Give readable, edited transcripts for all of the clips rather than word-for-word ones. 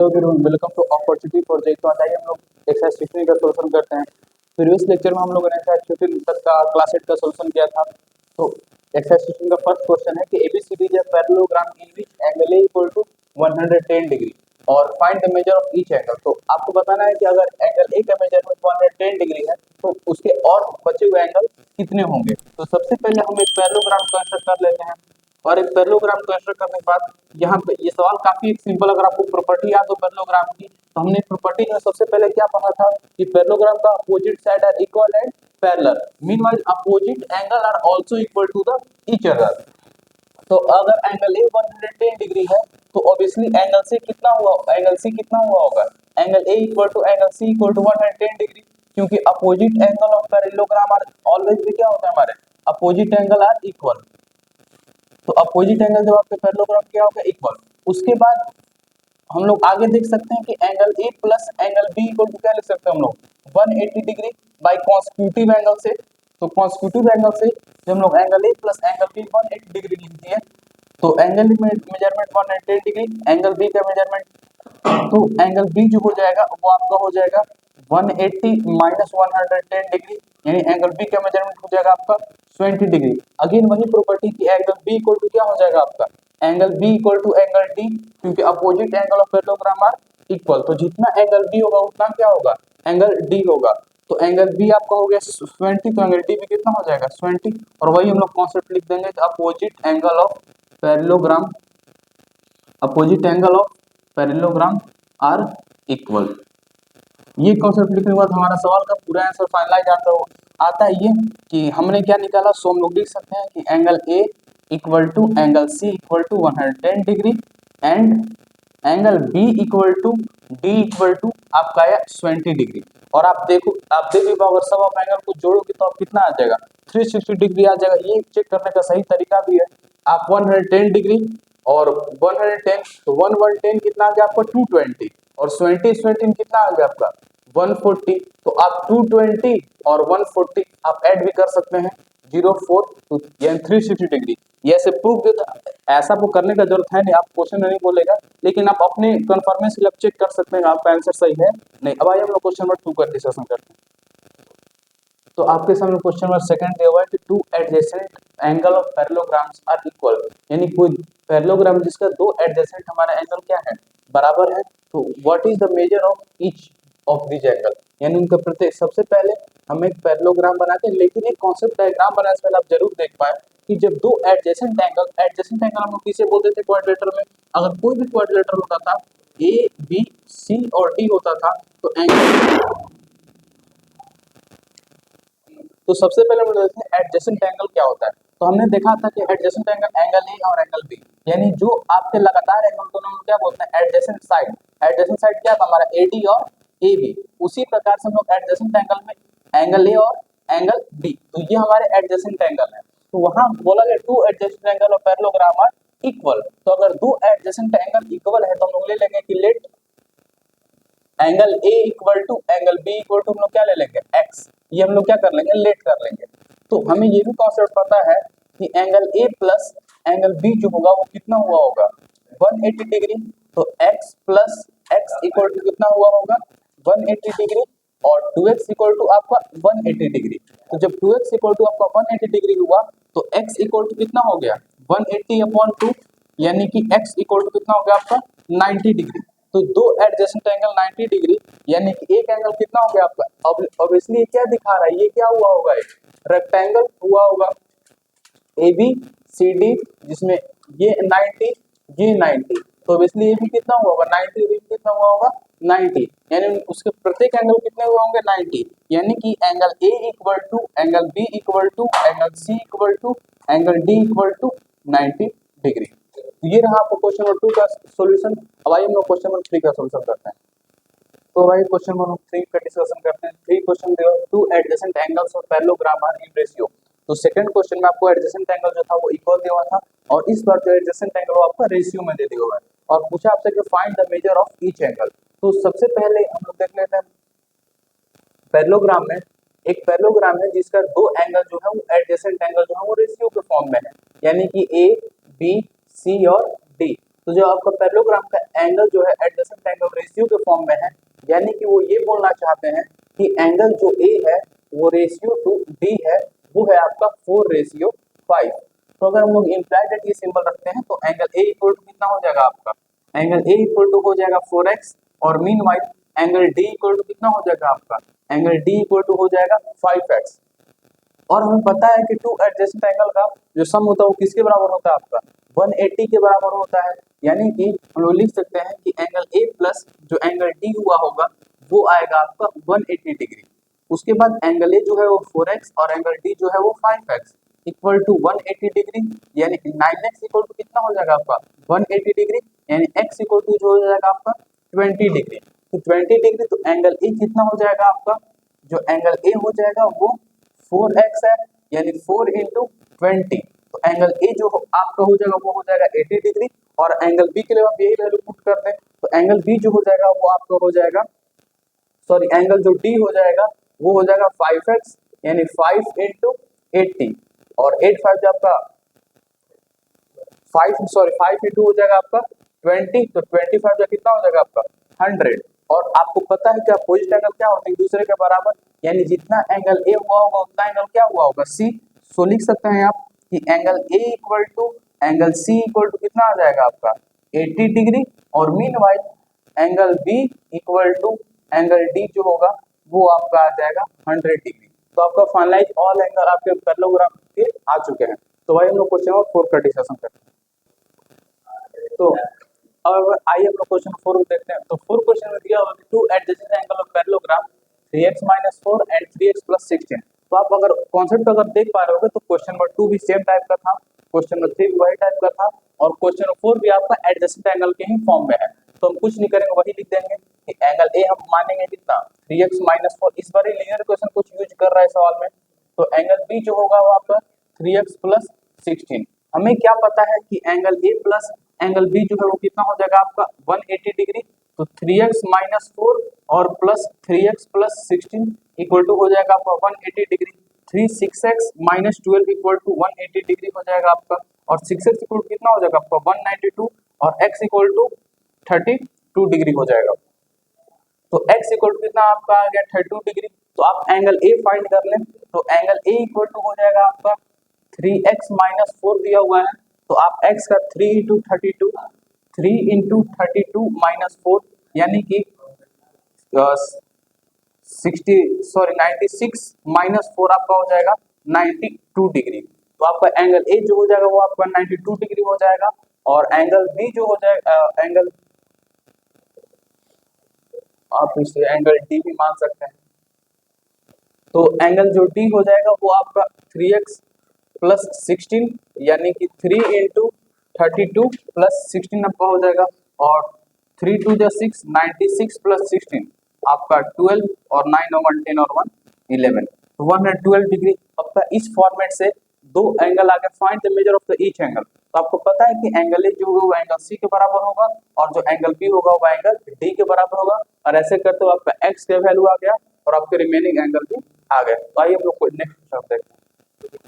Welcome to opportunity project. तो आज आइए हम लोग एक्सरसाइज 16 का सॉल्यूशन करते हैं। प्रीवियस लेक्चर में हम लोगों ने एक्सरसाइज 15 तक का क्लास 8 का सॉल्यूशन किया था। तो एक्सरसाइज 16 का फर्स्ट क्वेश्चन है कि ABCD is a parallelogram in which angle A equal to 110 degree और find the measure of each angle. तो आपको बताना है कि अगर एंगल ए का मेजरमेंट 110 डिग्री है तो उसके और बचे हुए एंगल कितने होंगे। तो सबसे पहले हम एक पैरेललोग्राम कंस्ट्रक्ट कर लेते हैं और एक पैरेललोग्राम कंस्ट्रक्ट करने के बाद यहाँ पे ये सवाल काफी सिंपल। अगर आपको प्रॉपर्टी याद हो पैरेललोग्राम की तो हमने प्रॉपर्टी में सबसे पहले क्या पढ़ा था कि पैरेललोग्राम का opposite side are equal and parallel, meanwhile opposite angle are also equal to the each other. तो अगर एंगल ए 110 डिग्री है तो ऑब्वियसली एंगल सी कितना हुआ होगा, angle A equal to angle C equal to 110 degree, क्योंकि opposite angle of parallelogram are always भी क्या होता है हमारे अपोजिट एंगल आर इक्वल। तो अपोजिट एंगल जब आपके पैरेललोग्राम क्या होगा इक्वल। उसके बाद हम लोग आगे देख सकते हैं कि angle A plus angle B equal to क्या लिख सकते हैं हम लोग 180 डिग्री बाय कॉन्सेक्यूटिव एंगल से। तो कॉन्सेक्यूटिव एंगल से जब हम लोग angle A plus angle B 180 degree लिख दिए तो angle measurement 110 degree, angle B का मेजरमेंट तो एंगल बी जो हो जाएगा वो आपका हो जाएगा 180 माइनस 110 डिग्री, यानी एंगल बी का मेजरमेंट हो जाएगा आपका 20 डिग्री। अगेन वही प्रॉपर्टी की एंगल बी इक्वल टू क्या हो जाएगा आपका angle B equal to angle D, क्योंकि opposite angle of parallelogram are equal. तो जितना एंगल बी होगा उतना क्या होगा एंगल डी होगा। तो एंगल बी आपका हो गया 20, तो एंगल डी भी कितना हो जाएगा 20। और वही हम लोग कॉन्सेप्ट लिख देंगे opposite angle of parallelogram, opposite angle of parallelogram are equal. ये कॉन्सेप्ट लिखने के बाद हमारा सवाल का पूरा आंसर फाइनलाइज आता है ये कि हमने क्या निकाला। सो हम लोग लिख सकते हैं कि angle A equal to angle C equal to 110 degree and angle B equal to D equal to आपका आया 20 डिग्री। और आप देख भी पाओगे सब आप एंगल को जोड़ोगे तो आप कितना आ जाएगा 360 डिग्री आ जाएगा। ये चेक करने का सही तरीका भी है। आप 110 डिग्री और 110 तो 110 कितना आ गया आपका 220 और 20 कितना आ गया आपका 140। तो आप 220 और 140 आप ऐड भी कर सकते हैं 0.4 यानी 360 डिग्री। ये ऐसे प्रूफ देता, ऐसा वो करने का जरूरत है नहीं, आप क्वेश्चन नहीं बोलेगा लेकिन आप अपने कन्फर्मेशन लग चेक कर सकते हैं आपका आंसर सही है नहीं। अब आइए हम लोग क्वेश्चन नंबर 2 का डिस्कशन करते हैं। तो आपके सामने क्वेश्चन नंबर सेकंड दिया हुआ है कि two adjacent angle of parallelograms are equal, यानी कोई पैरेललोग्राम जिसका दो एडजेसेंट हमारा एंगल क्या है बराबर है। तो what is the measure of each of this angle, यानी उनका प्रत्येक। सबसे पहले हम एक पैरेललोग्राम बनाते हैं, लेकिन एक कॉन्सेप्ट डायग्राम बनाने से पहले आप जरूर देख पाए कि जब दो एडजेसेंट एंगल हम लोग किसे बोलते थे क्वाड्रिलेटरल में। अगर कोई भी क्वाड्रिलेटरल होता था ए बी सी और डी होता था तो एंगल, तो सबसे पहले हम देखते हैं एडजेसेंट एंगल क्या होता है। तो हमने देखा था कि एडजेसेंट एंगल ए और एंगल बी, यानी जो आपके लगातार एंगल को हम क्या बोलते हैं एडजेसेंट साइड। एडजेसेंट साइड क्या था हमारा एडी और ए बी। उसी प्रकार से हम लोग एडजेसेंट एंगल में एंगल ए और एंगल बी, तो ये हमारे एडजेसेंट एंगल है। तो वहां बोला गया two adjacent angle of parallelogram are equal. तो अगर दो एडजेसेंट एंगल इक्वल है तो हम लोग ले लेंगे कि let angle A equal to angle B equal to हम लोग क्या ले लेंगे एक्स। ये हम लोग क्या कर लेंगे लेट कर लेंगे। तो हमें ये भी कॉन्सेप्ट पता है कि angle A plus angle B जो होगा वो कितना हुआ होगा 180 डिग्री। तो x plus x equal to कितना हुआ होगा 180 डिग्री और 2x इक्वल टू आपका 180 डिग्री। तो जब 2x इक्वल टू आपका 180 डिग्री हुआ तो x इक्वल टू कितना हो गया 180/2, यानी कि x इक्वल टू कितना हो गया आपका 90 डिग्री। तो दो एडजेसेंट एंगल 90 डिग्री, यानी कि एक एंगल कितना हो गया आपका। ऑब्वियसली क्या दिखा रहा है ये क्या हुआ होगा एक रेक्टेंगल हुआ होगा ए बी सी डी, जिसमें ये 90 ये 90। तो ऑब्वियसली ये भी कितना हुआ होगा 90, ये भी कितना हुआ होगा 90, यानी उसके प्रत्येक एंगल कितने हुए होंगे 90। यानी कि angle A equal to angle B equal to angle C equal to angle D equal to 90 degree. तो ये रहा आपको क्वेश्चन नंबर 2 का सॉल्यूशन। अब आइए हम लोग क्वेश्चन नंबर 3 का सॉल्यूशन करते हैं। तो भाई क्वेश्चन नंबर 3 का डिस्कशन करते हैं। 3 क्वेश्चन दिया two adjacent angles of parallelogram are in ratio. तो सेकंड क्वेश्चन में आपको एडजेसेंट एंगल जो था वो इक्वल दिया हुआ था और इस बार जो एडजेसेंट एंगल वो आपका रेशियो में दे दिया हुआ है और पूछा आपसे कि find the measure of each angle. तो सबसे पहले हम लोग देख लेते हैं पैरेललोग्राम में एक पैरेललोग्राम है जिसका दो एंगल जो है वो एडजेसेंट एंगल जो है वो रेशियो के फॉर्म में है, यानी कि ए बी सी और डी। तो जो आपका पैरेललोग्राम का एंगल जो है एडजेसेंट एंगल रेशियो के फॉर्म में है, यानी कि वो ये बोलना चाहते हैं कि एंगल जो ए है वो रेशियो टू डी है, वो है आपका 4:5। तो अगर हम लोग इम्प्लाइड एट ये सिंबल रखते हैं तो एंगल ए इक्वल टू कितना हो जाएगा आपका, एंगल ए इक्वल टू हो जाएगा 4x, और meanwhile angle D equal to कितना हो जाएगा आपका, एंगल डी इक्वल टू हो जाएगा 5x। और हमें पता है कि टू एडजेसेंट एंगल का जो सम होता है वो किसके बराबर होता है आपका, 180 के बराबर होता है। यानी कि हम लोग लिख सकते हैं कि एंगल ए प्लस जो एंगल डी हुआ होगा वो आएगा आपका 180 डिग्री। उसके बाद एंगल ए जो है वो 4x और एंगल डी जो है वो 5x इक्वल टू 180 डिग्री, यानी 9x इक्वल टू कितना हो जाएगा आपका 180 डिग्री, यानी x इक्वल टू जो हो जाएगा आपका 20 डिग्री। तो 20 डिग्री तो एंगल ए कितना हो जाएगा आपका, जो एंगल ए हो जाएगा वो 4x है, यानी 4 इंटू 20। तो एंगल ए जो आपका हो जाएगा वो हो जाएगा 80 डिग्री, और एंगल बी के लिए आप यही वैल्यू पुट कर दें तो एंगल बी जो हो जाएगा वो आपका हो जाएगा, सॉरी एंगल जो डी हो जाएगा वो हो जाएगा 5x, यानी 5 इंटू 80, और 8 5 आपका 5 इंटू हो जाएगा आपका 20, तो 25 का कितना हो जाएगा आपका 100। और आपको पता है कि अपोजिट एंगल क्या होते हैं, दूसरे के बराबर, यानी जितना एंगल ए हुआ होगा उतना एंगल क्या हुआ होगा सी। सो लिख सकते हैं आप कि angle A equal to angle C equal to कितना आ जाएगा आपका 80 डिग्री, और meanwhile angle B equal to angle D जो होगा वो आपका आ जाएगा 100 डिग्री। तो आपका फाइनलाइज ऑल एंगल आपके पैरेललोग्राम के आ चुके हैं। तो भाई हम लोग क्वेश्चन नंबर 4 का डिस्कशन करते हैं। तो अब आइए हम लोग क्वेश्चन 4 को देखते हैं। तो 4 क्वेश्चन में दिया हुआ है to adjacent angle of parallelogram 3x - 4 and 3x + 16। तो आप अगर कॉन्सेप्ट अगर देख पा रहे होगे तो क्वेश्चन नंबर 2 भी सेम टाइप का था, क्वेश्चन नंबर 3 भी वही टाइप का था, और क्वेश्चन नंबर 4 भी आपका एडजेसेंट एंगल के ही फॉर्म में है। तो हम कुछ नहीं करेंगे, वही लिख देंगे कि एंगल ए हम मानेंगे कितना 3x - 4। इस बार लीनियर क्वेश्चन कुछ यूज कर रहा है सवाल में। तो एंगल बी जो होगा वो आपका 3x + 16। हमें क्या पता है कि angle A plus angle B जो है वो कितना हो जाएगा आपका 180 डिग्री। तो 3x - 4 और प्लस 3x + 16 इक्वल टू हो जाएगा आपका 180 degree. 6x - 12 equal to 180 degree हो जाएगा आपका, और 6x इक्वल कितना हो जाएगा आपका 192, और x इक्वल टू 32 डिग्री हो जाएगा। तो x इक्वल टू कितना आपका आ गया 32 डिग्री। तो आप एंगल ए फाइंड कर लें, तो एंगल ए इक्वल टू हो जाएगा आपका 3x - 4 दिया हुआ है, तो आप x का 3 इंटू 32 -4, यानी कि 96 - 4 आपका हो जाएगा 92 डिग्री। तो आपका एंगल ए जो हो जाएगा वो आपका 92 डिग्री हो जाएगा, और एंगल बी जो हो जाएगा एंगल, आप इसे एंगल डी भी मान सकते हैं। तो एंगल जो डी हो जाएगा वो आपका 3x + 16, यानी कि 3 इंटू 32 + 16 आपका हो जाएगा, और 3 2 जा 6, 96 + 16 आपका 12, और 9 और 1 10 और 1 11, तो 112 डिग्री। आपका इस फॉर्मेट से दो एंगल आगे, find the measure of the each angle. तो आपको पता है कि एंगल ए जो होगा वो एंगल सी के बराबर होगा, और जो एंगल बी होगा वो एंगल डी के बराबर होगा, और ऐसे करते हुए आपका एक्स का वैल्यू आ गया और आपके रिमेनिंग एंगल भी आ गए। तो आइए हम लोग नेक्स्ट क्वेश्चन देखते हैं।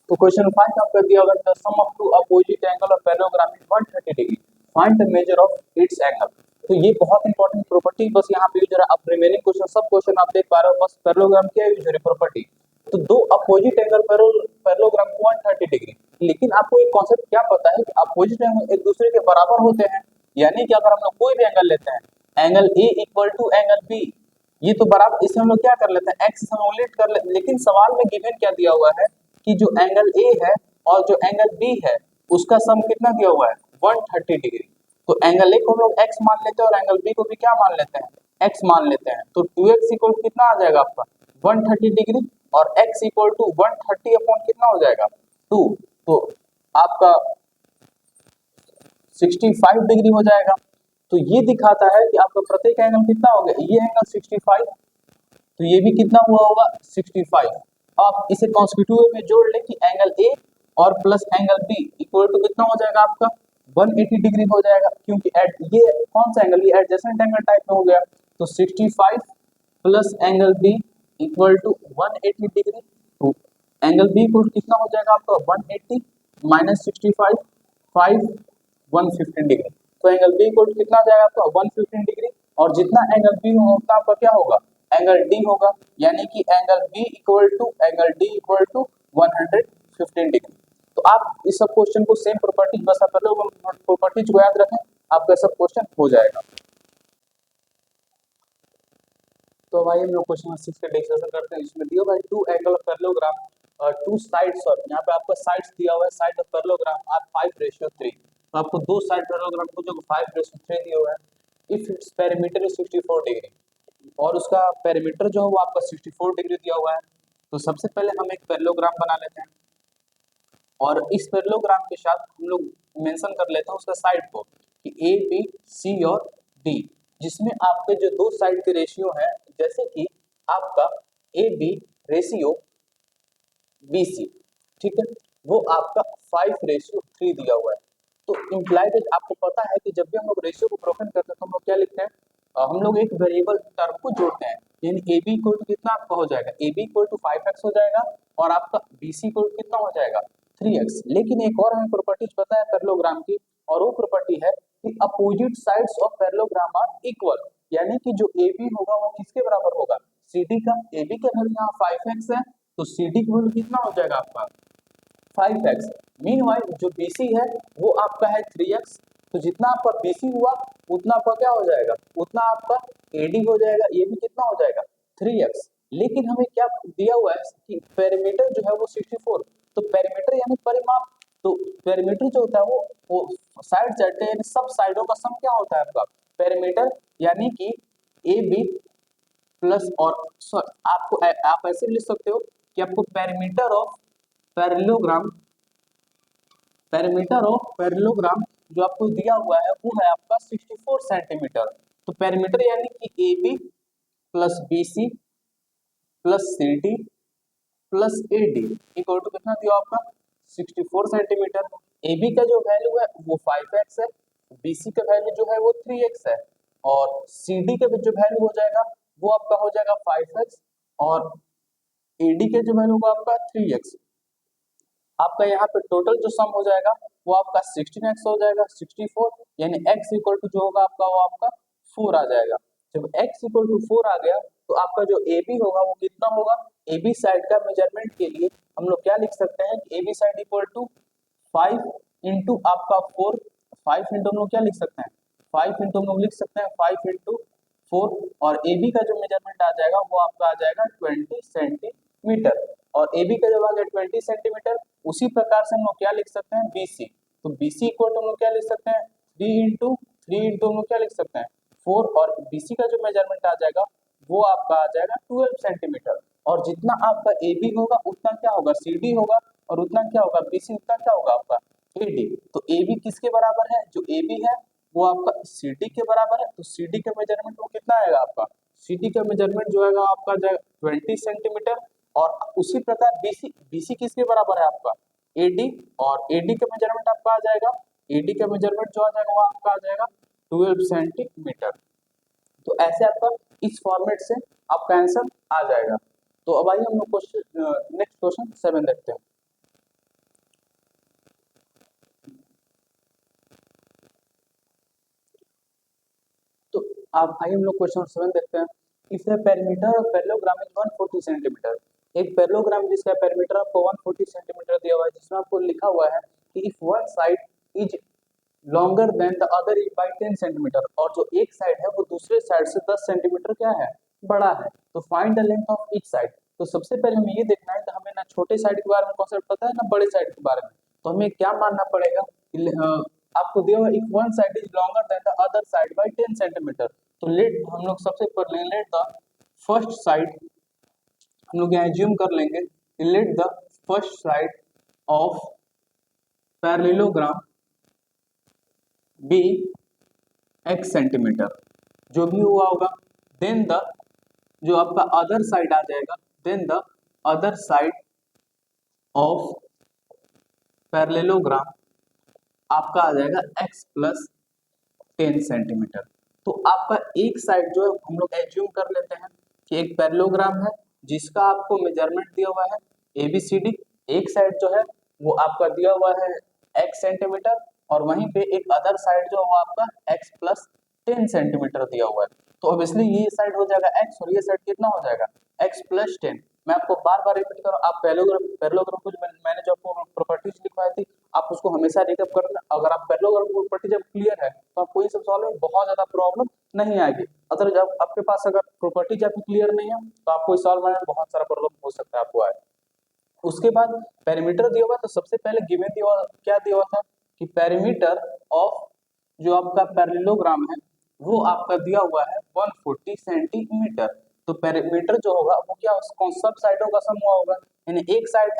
तो क्वेश्चन 5 आपका दिया होगा the sum of two opposite angle of parallelogram is 130 degree, find the measure of its angle. तो ये बहुत इंपॉर्टेंट प्रॉपर्टी, बस यहाँ पे यूज है। अब रिमेनिंग क्वेश्चन सब क्वेश्चन आप देख पा रहे हो, बस पैरेललोग्राम क्या यूज है प्रॉपर्टी। तो दो अपोजिट एंगल पैरेललोग्राम 130 डिग्री, लेकिन आपको एक कॉन्सेप्ट क्या पता है कि अपोजिट एंगल एक दूसरे के बराबर होते हैं। यानी कि अगर हम लोग कोई भी एंगल लेते हैं, angle A equal to angle B, ये तो बराबर, इसे हम लोग क्या कर लेते हैं एक्स सिमुलेट कर लेते हैं। लेकिन सवाल में गिवन क्या दिया हुआ है कि जो एंगल ए है और जो एंगल बी है उसका सम कितना दिया हुआ है 130 डिग्री। तो एंगल ए को हम लोग एक्स मान लेते हैं और एंगल बी को भी क्या मान लेते हैं एक्स मान लेते हैं। तो 2x इक्वल कितना आ जाएगा आपका 130 डिग्री, और x इक्वल टू 130 अपॉन कितना हो जाएगा 2, तो आपका 65 डिग्री हो जाएगा। तो ये दिखाता है कि आपका प्रत्येक एंगल कितना हो गया, ये एंगल 65, तो ये भी कितना हुआ होगा 65। आप इसे कॉन्स्टिट्यूटिव में जोड़ लें कि एंगल ए और plus angle B equal to कितना हो जाएगा आपका 180 डिग्री हो जाएगा, क्योंकि ये कौन सा एंगल, ये एडजेसेंट एंगल टाइप में हो गया। तो 65 plus angle B equal to 180 degree. तो एंगल बी इक्वल कितना हो जाएगा आपका 180 - 65 5 115 डिग्री। तो एंगल बी इक्वल टू कितना आ जाएगा आपका 115 डिग्री, और जितना एंगल बी होगा उतना आपका क्या होगा एंगल डी होगा, यानी कि angle B equal to angle D equal to 115 degree. तो आप इस सब क्वेश्चन को सेम प्रॉपर्टीज बस आप प्रॉपर्टीज को याद रखें, आपका सब क्वेश्चन हो जाएगा। तो भाई हम लोग क्वेश्चन 6 का डिस्कशन करते हैं। इसमें दिया भाई two angle of parallelogram, two sides of, यहाँ पे आपका साइड्स दिया हुआ है, साइड ऑफ पैरेललोग्राम आर 5:3। तो आपको दो साइड पैरेललोग्राम को जो 5:3 दिया हुआ है, if its perimeter is 64 degree, और उसका पेरीमीटर जो है वो आपका 64 डिग्री दिया हुआ है। तो सबसे पहले हम एक पैरेललोग्राम बना लेते हैं, और इस पैरेललोग्राम के साथ हम लोग मेंशन कर लेते हैं उसका साइड को कि ए बी सी और डी, जिसमें आपके जो दो साइड के रेशियो है, जैसे कि आपका A B ratio B C, ठीक है, वो आपका 5:3 दिया हुआ है। तो इम्प्लाइड आपको पता है कि जब भी हम लोग रेशियो को ब्रोकन करते हैं तो हम लोग क्या लिखते हैं, हम लोग एक वेरिएबल टर्म को जोड़ते हैं, यानी ए बी इक्वल टू कितना आपका हो जाएगा, A B equal to 5x हो जाएगा, और आपका बी सी इक्वल टू कितना हो जाएगा 3x। लेकिन एक और हमें प्रॉपर्टीज पता है पैरेललोग्राम की, और वो प्रॉपर्टी है कि opposite sides of parallelogram are equal, यानी कि जो ए बी होगा वो किसके बराबर होगा, सी डी का। ए बी का वैल्यू यहाँ 5x है, तो सी डी का वैल्यू कितना हो जाएगा आपका 5x। मीनवाइल जो BC है वो आपका है 3x, तो जितना आपका BC हुआ उतना आपका क्या हो जाएगा, उतना आपका AD हो जाएगा, ये भी कितना हो जाएगा 3x। लेकिन हमें क्या दिया हुआ है कि पेरीमीटर जो है वो 64, तो पेरीमीटर यानी परिमाप, तो पेरीमीटर जो होता है वो साइड सेट यानी सब साइडों का सम क्या होता है आपका पेरीमीटर, यानी कि AB प्लस, और आपको आप ऐसे लिख सकते हो कि आपको perimeter of parallelogram, perimeter of parallelogram जो आपको दिया हुआ है वो है आपका 64 सेंटीमीटर। तो पेरीमीटर यानी कि A B plus B C plus C D plus A D equal to कितना दिया आपका 64 सेंटीमीटर। ए बी का जो वैल्यू है वो 5x है, बी सी का वैल्यू जो है वो 3x है, और सी डी का जो वैल्यू हो जाएगा वो आपका हो जाएगा 5x, और ए डी का जो वैल्यू होगा आपका 3x। आपका यहाँ पे टोटल जो सम हो जाएगा वो आपका 16x हो जाएगा, 64, यानी x इक्वल टू जो होगा आपका वो आपका 4 आ जाएगा। जब x इक्वल टू 4 आ गया तो आपका जो ए बी होगा वो कितना होगा, ए बी साइड का मेजरमेंट के लिए हम लोग क्या लिख सकते हैं, A B side equal to 5 into आपका 4, 5 इंटू हम लोग क्या लिख सकते हैं 5 इंटू हम लोग लिख सकते हैं 5 इंटू 4, और ए बी का जो मेजरमेंट आ जाएगा वो आपका आ जाएगा 20 सेंटीमीटर, और ए बी का जब आ गया 20 सेंटीमीटर, उसी प्रकार से हम लोग क्या लिख सकते हैं BC, तो BC इक्वल टू हम लोग क्या लिख सकते हैं 3 इंटू हम लोग क्या लिख सकते हैं 4, और BC का जो मेजरमेंट आ जाएगा वो आपका आ जाएगा 12 सेंटीमीटर, और जितना आपका AB होगा उतना क्या होगा CD होगा, और उतना क्या होगा BC, उतना क्या होगा आपका AD। तो AB किसके बराबर है, जो AB है वो आपका CD के बराबर है, तो CD का मेजरमेंट वो कितना आएगा आपका, CD का मेजरमेंट जो है आपका 20 सेंटीमीटर, और उसी प्रकार BC किसके बराबर है आपका AD, और AD का मेजरमेंट आपका आ जाएगा, AD का मेजरमेंट जो आ जाएगा वो आपका आ जाएगा 12 सेंटीमीटर। तो ऐसे आपका इस फॉर्मेट से आपका आंसर आ जाएगा। तो अब आइए हम लोग क्वेश्चन नेक्स्ट क्वेश्चन 7 देखते हैं। तो अब आइए हम लोग क्वेश्चन 7 देखते हैं। If the perimeter of parallelogram is 140 centimetre, एक पैरेललोग्राम जिसका पेरीमीटर आपको 140 सेंटीमीटर दिया हुआ है, जिसमें आपको लिखा हुआ है कि if one side is longer than the other is by 10 centimetre, और जो एक साइड है वो दूसरे साइड से 10 सेंटीमीटर क्या है बड़ा है, तो find the length of each side. तो सबसे पहले हमें ये देखना है कि हमें ना छोटे साइड के बारे में कॉन्सेप्ट पता है ना बड़े साइड के बारे में, तो हमें क्या मानना पड़ेगा कि आपको दिया हुआ if one side is longer than the other side by 10 centimetre, तो लेट हम लोग सबसे पहले लेट द फर्स्ट साइड, हम लोग यहाँ एज्यूम कर लेंगे let the first side of parallelogram be x centimetre, जो भी हुआ होगा, देन द जो आपका अदर साइड आ जाएगा, then the other side of parallelogram आपका आ जाएगा x प्लस 10 सेंटीमीटर। तो आपका एक साइड जो है हम लोग एज्यूम कर लेते हैं कि एक पैरेललोग्राम है जिसका आपको मेजरमेंट दिया हुआ है ABCD, एक साइड जो है वो आपका दिया हुआ है x सेंटीमीटर, और वहीं पे एक अदर साइड जो हुआ आपका x प्लस 10 सेंटीमीटर दिया हुआ है, तो ऑब्वियसली ये साइड हो जाएगा x और ये साइड कितना हो जाएगा x प्लस 10। मैं आपको बार बार रिपीट कर रहा हूँ, आप पैरेललोग्राम को मैंने जो आपको प्रॉपर्टीज लिखवाई थी आप उसको हमेशा रिकैप करना। अगर आप पैरेललोग्राम की प्रॉपर्टी जब क्लियर है तो आपको ये सब सॉल्व में बहुत ज्यादा प्रॉब्लम नहीं आएगी। अगर जब आपके पास अगर प्रॉपर्टीज आपकी क्लियर नहीं है तो आपको सॉल्व में बहुत सारा प्रॉब्लम हो सकता है आपको आए। उसके बाद पेरीमीटर दिया हुआ, तो सबसे पहले गिवन दिया हुआ क्या दिया हुआ था कि पेरीमीटर ऑफ जो आपका पैरेललोग्राम है वो आपका दिया हुआ है 140 सेंटीमीटर। तो पेरीमीटर जो होगा वो क्या कौन सब साइडों का सम हुआ होगा, यानी एक साइड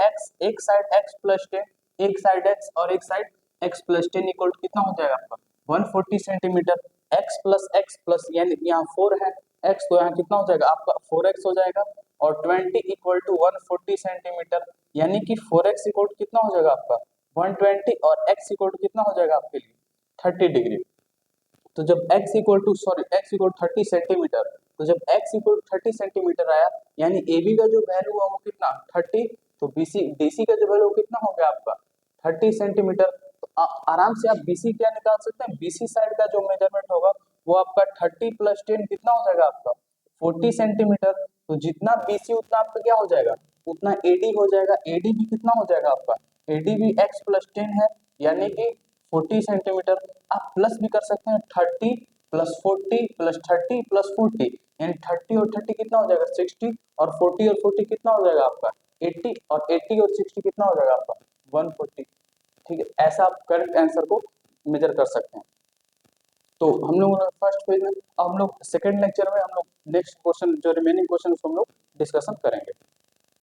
x प्लस 10, एक साइड x और एक side x plus 10 equal to कितना हो जाएगा आपका 140 सेंटीमीटर। x प्लस यानी यहाँ 4 है x, तो यहाँ कितना हो जाएगा आपका 4x हो जाएगा और 20 इक्वल टू 140 सेंटीमीटर, यानी कि 4x इक्वल टू कितना हो जाएगा आपका 120 और x इक्वल टू कितना हो जाएगा आपके लिए 30 डिग्री। तो जब x इक्वल 30 सेंटीमीटर, तो जब x इक्वल 30 सेंटीमीटर आया यानी AB का जो वैल्यू हुआ वो कितना 30, तो BC का जो वैल्यू कितना हो गया आपका 30 सेंटीमीटर। तो आराम से आप BC क्या निकाल सकते हैं, BC साइड का जो मेजरमेंट होगा वो आपका 30 प्लस 10 कितना हो जाएगा आपका 40 सेंटीमीटर। तो जितना BC उतना आपका क्या हो जाएगा उतना AD हो जाएगा, AD भी कितना हो जाएगा आपका AD भी x प्लस 10 है यानी कि 40 सेंटीमीटर। आप प्लस भी कर सकते हैं 30 प्लस 40 प्लस 30 प्लस 40, यानी 30 और 30 कितना हो जाएगा 60 और 40 और 40 कितना हो जाएगा आपका 80 और 80 और 60 कितना हो जाएगा आपका 140। ठीक है, ऐसा आप करेक्ट आंसर को मेजर कर सकते हैं। तो हम लोग फर्स्ट पेज में, अब हम लोग सेकंड लेक्चर में हम लोग नेक्स्ट क्वेश्चन जो रिमेनिंग क्वेश्चन उसको हम लोग डिस्कशन करेंगे।